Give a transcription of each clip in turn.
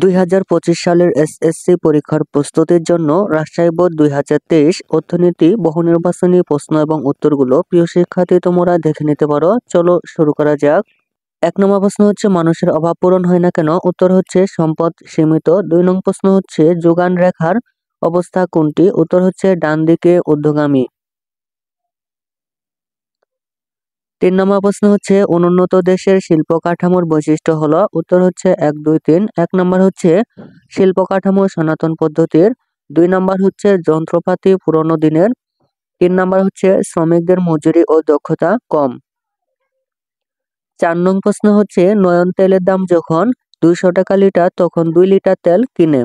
2025 সালের এসএসসি পরীক্ষার প্রস্তুতির জন্য রাজশাহী বোর্ড 2023 অর্থনীতি বহুনির্বাচনী প্রশ্ন এবং উত্তরগুলো প্রিয় শিক্ষার্থী তোমরা দেখে নিতে পারো। চলো শুরু করা যাক। 1 নম্বর প্রশ্ন হচ্ছে মানুষের অভাব পূরণ হয় না কেন? উত্তর হচ্ছে সম্পদ সীমিত। 2 নং প্রশ্ন হচ্ছে যোগান রেখার অবস্থা কোনটি? উত্তর হচ্ছে ডান দিকে ঊর্ধ্বগামী। 3 নম্বর প্রশ্ন হচ্ছে অনুন্নত দেশের শিল্প কাঠামোর বৈশিষ্ট্য হলো? উত্তর হচ্ছে 1, 2, 3। 1 নম্বর হচ্ছে শিল্প কাঠামো সনাতন পদ্ধতির। 2 নম্বর হচ্ছে যন্ত্রপাতি পুরনো দিনের। 3 নম্বর হচ্ছে শ্রমিকদের মজুরি ও দক্ষতা কম। 4 নং প্রশ্ন হচ্ছে নয়ন তেলের দাম যখন 200 টাকা লিটার তখন 2 লিটার তেল কিনে।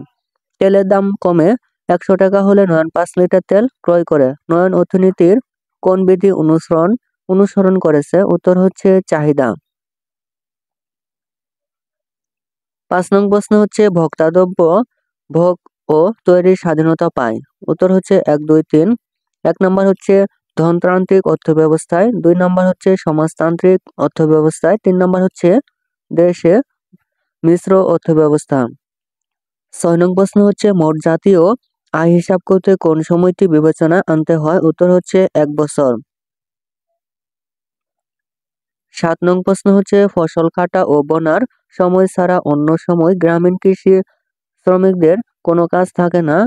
তেলের দাম কমে 100 টাকা হলে নয়ন 5 লিটার তেল ক্রয় করে। নয়ন অর্থনীতির কোন বিধি অনুসরণ করেছে? উত্তর হচ্ছে চাহিদা। 5 নং প্রশ্ন হচ্ছে ভোক্তাদ্রব্য ভোগ ও তৈরির স্বাধীনতা পায়। উত্তর হচ্ছে 1, 2, 3। 1 নম্বর হচ্ছে ধনতান্ত্রিক অর্থব্যবস্থায়। 2 নম্বর হচ্ছে সমাজতান্ত্রিক অর্থব্যবস্থায়। 3 নম্বর হচ্ছে দেশে মিশ্র অর্থব্যবস্থা। 6 নং প্রশ্ন হচ্ছে মোট জাতীয় আয় হিসাব করতে কোন সময়টি বিবেচনা আনতে হয়? উত্তর হচ্ছে 1 বছর। 7 নং প্রশ্ন হচ্ছে ফসল কাটা ও বোনার সময় ছাড়া অন্য সময় গ্রামীণ কৃষি শ্রমিকদের কোনো কাজ থাকে না,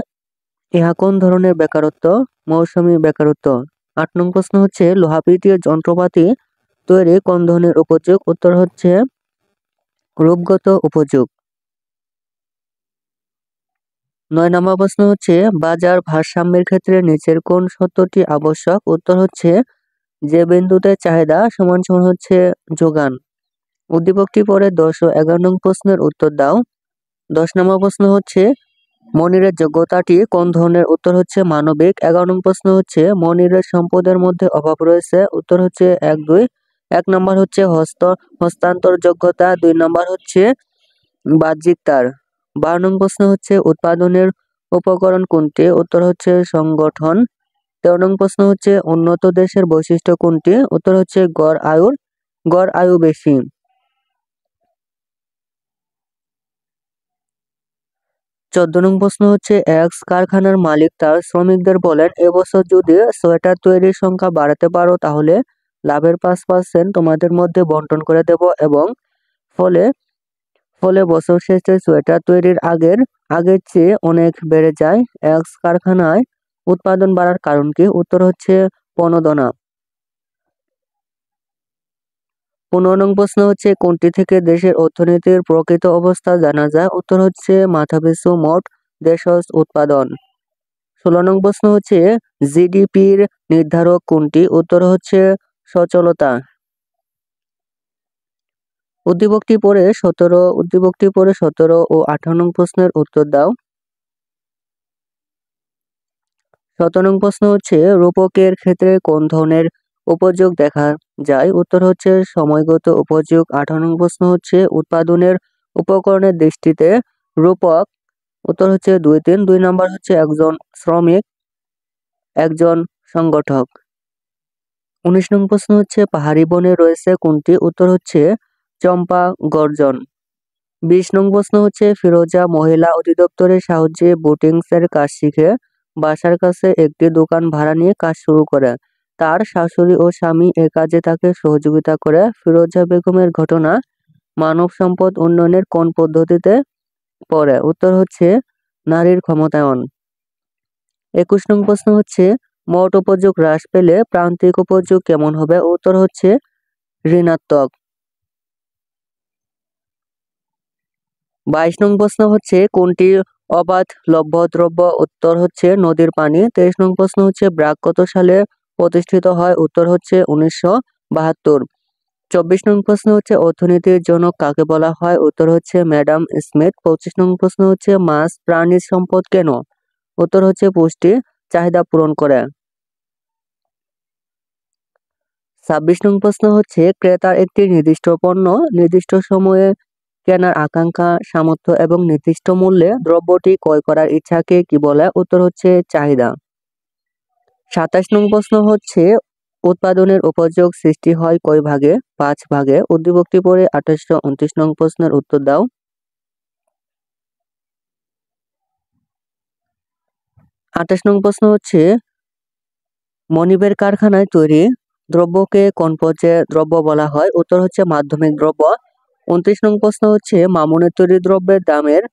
ইহা কোন ধরনের বেকারত্ব? মৌসুমী বেকারত্ব। 8 নং প্রশ্ন হচ্ছে লোহাপিটিয় যন্ত্রপাতি তৈরি কোন ধরনের উপযোগ? উত্তর হচ্ছে রূপগত উপযোগ। 9 নম্বর প্রশ্ন হচ্ছে বাজার ভারসাম্যের ক্ষেত্রে নিচের কোন সত্যটি আবশ্যক? উত্তর হচ্ছে যে বিন্দুতে চাহিদা সমান সমান হচ্ছে যোগান। উদ্দীপকটি পরে 10 ও 11 নং প্রশ্নের উত্তর দাও। 10 নম্বর প্রশ্ন হচ্ছে মনিরের যোগ্যতাটি কোন ধরনের? উত্তর হচ্ছে মানবিক। 11 নং প্রশ্ন হচ্ছে মনিরের সম্পদের মধ্যে অভাব রয়েছে। উত্তর হচ্ছে 1, 2। 1 নম্বর হচ্ছে হস্তান্তর যোগ্যতা। 2 নম্বর হচ্ছে বাহ্যিক তার। 12 নং প্রশ্ন হচ্ছে উৎপাদনের উপকরণ কোনটি? উত্তর হচ্ছে সংগঠন। 13 নং প্রশ্ন হচ্ছে উন্নত দেশের বৈশিষ্ট্য কোনটি? উত্তর হচ্ছে গড় আয়ু বেশি। 14 নং প্রশ্ন হচ্ছে এক্স কারখানার মালিক তার শ্রমিকদের বলেন, এবছর যদি সোয়েটার তৈরির সংখ্যা বাড়াতে পারো তাহলে লাভের 5% তোমাদের মধ্যে বন্টন করে দেব এবং ফলে ফলে বছর শেষে সোয়েটার তৈরির আগের চেয়ে অনেক বেড়ে যায়। এক্স কারখানায় উৎপাদন বাড়ার কারণ কি? উত্তর হচ্ছে প্রণোদনা। 15 নং প্রশ্ন হচ্ছে কোনটি থেকে দেশের অর্থনীতির প্রকৃত অবস্থা জানা যায়? উত্তর হচ্ছে মাথাপিছু মোট দেশজ উৎপাদন। 16 নং প্রশ্ন হচ্ছে জিডিপির নির্ধারক কোনটি? উত্তর হচ্ছে সচলতা। উদ্দীপকটি পড়ে 17 ও 18 নং প্রশ্নের উত্তর দাও। 17 নং প্রশ্ন হচ্ছে রূপকের ক্ষেত্রে কোন ধরনের উপযোগ দেখা যায়? উত্তর হচ্ছে সময়গত উপযোগ। 18 নং প্রশ্ন হচ্ছে উৎপাদনের উপকরণের দৃষ্টিতে রূপক। উত্তর হচ্ছে 2, 3। 2 নম্বর হচ্ছে একজন শ্রমিক, একজন সংগঠক। 19 নং প্রশ্ন হচ্ছে পাহাড়ি বনে রয়েছে কোনটি? উত্তর হচ্ছে চম্পা গর্জন। 20 নং প্রশ্ন হচ্ছে ফিরোজা মহিলা অধিদপ্তরের সাহায্যে বুটিংসের কাজ শিখে বাসার কাছে একটি দোকান ভাড়া নিয়ে কাজ শুরু করে। তার শাশুড়ি ও স্বামী এ কাজে তাকে সহযোগিতা করে। ফিরোজা বেগমের ঘটনা মানব সম্পদ উন্নয়নের কোন পদ্ধতিতে পড়ে? উত্তর হচ্ছে নারীর ক্ষমতায়ন। 21 নং প্রশ্ন হচ্ছে মোট উপযোগ হ্রাস পেলে প্রান্তিক উপযোগ কেমন হবে? উত্তর হচ্ছে ঋণাত্মক। 22 নং প্রশ্ন হচ্ছে কোনটি অবাধ লভ্য দ্রব্য? উত্তর হচ্ছে নদীর পানি। 23 নং প্রশ্ন হচ্ছে ব্র্যাক কত সালে প্রতিষ্ঠিত হয়? উত্তর হচ্ছে 1972। 24 নং প্রশ্ন হচ্ছে অর্থনীতির জনক কাকে বলা হয়? উত্তর হচ্ছে ম্যাডাম স্মিথ। 25 নং প্রশ্ন হচ্ছে মাছ প্রাণীর সম্পদ কেন? উত্তর হচ্ছে পুষ্টি চাহিদা পূরণ করে। 26 নং প্রশ্ন হচ্ছে ক্রেতার একটি নির্দিষ্ট পণ্য নির্দিষ্ট সময়ে কেনার আকাঙ্ক্ষা, সামর্থ্য এবং নির্দিষ্ট মূল্যে দ্রব্যটি ক্রয় করার ইচ্ছাকে কি বলে? উত্তর হচ্ছে চাহিদা। 27 নং প্রশ্ন হচ্ছে উৎপাদনের উপযোগ সৃষ্টি হয় কয় ভাগে? 5 ভাগে। উদ্দীপকটি পড়ে 28 ও 29 নং প্রশ্নের উত্তর দাও। 28 নং প্রশ্ন হচ্ছে মনিবের কারখানায় তৈরি দ্রব্যকে কোন পর্যায়ে দ্রব্য বলা হয়? উত্তর হচ্ছে মাধ্যমিক দ্রব্য। 29 নং প্রশ্ন হচ্ছে মামুনের তৈরি দ্রব্যের দামের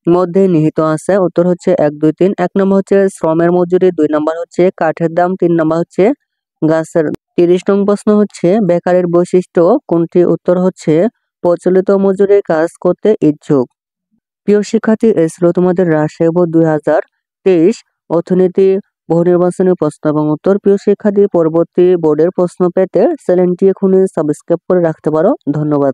মধ্যে নিহিত আছে। উত্তর হচ্ছে 1, 2, 3। 1 নম্বর হচ্ছে শ্রমের মজুরি, 2 নম্বর হচ্ছে কাঠের দাম, 3 নম্বর হচ্ছে গাছের। 30 নং প্রশ্ন হচ্ছে বেকারের বৈশিষ্ট্য কোনটি? উত্তর হচ্ছে প্রচলিত মজুরির কাজ করতে ইচ্ছুক। প্রিয় শিক্ষার্থী, এই ছিল তোমাদের রাজশাহী বোর্ড 2023 অর্থনীতি বহু নির্বাচনী প্রশ্ন এবং উত্তর। প্রিয় শিক্ষার্থী, পরবর্তী বোর্ডের প্রশ্ন পেতে চ্যানেলটি এখনই সাবস্ক্রাইব করে রাখতে পারো। ধন্যবাদ।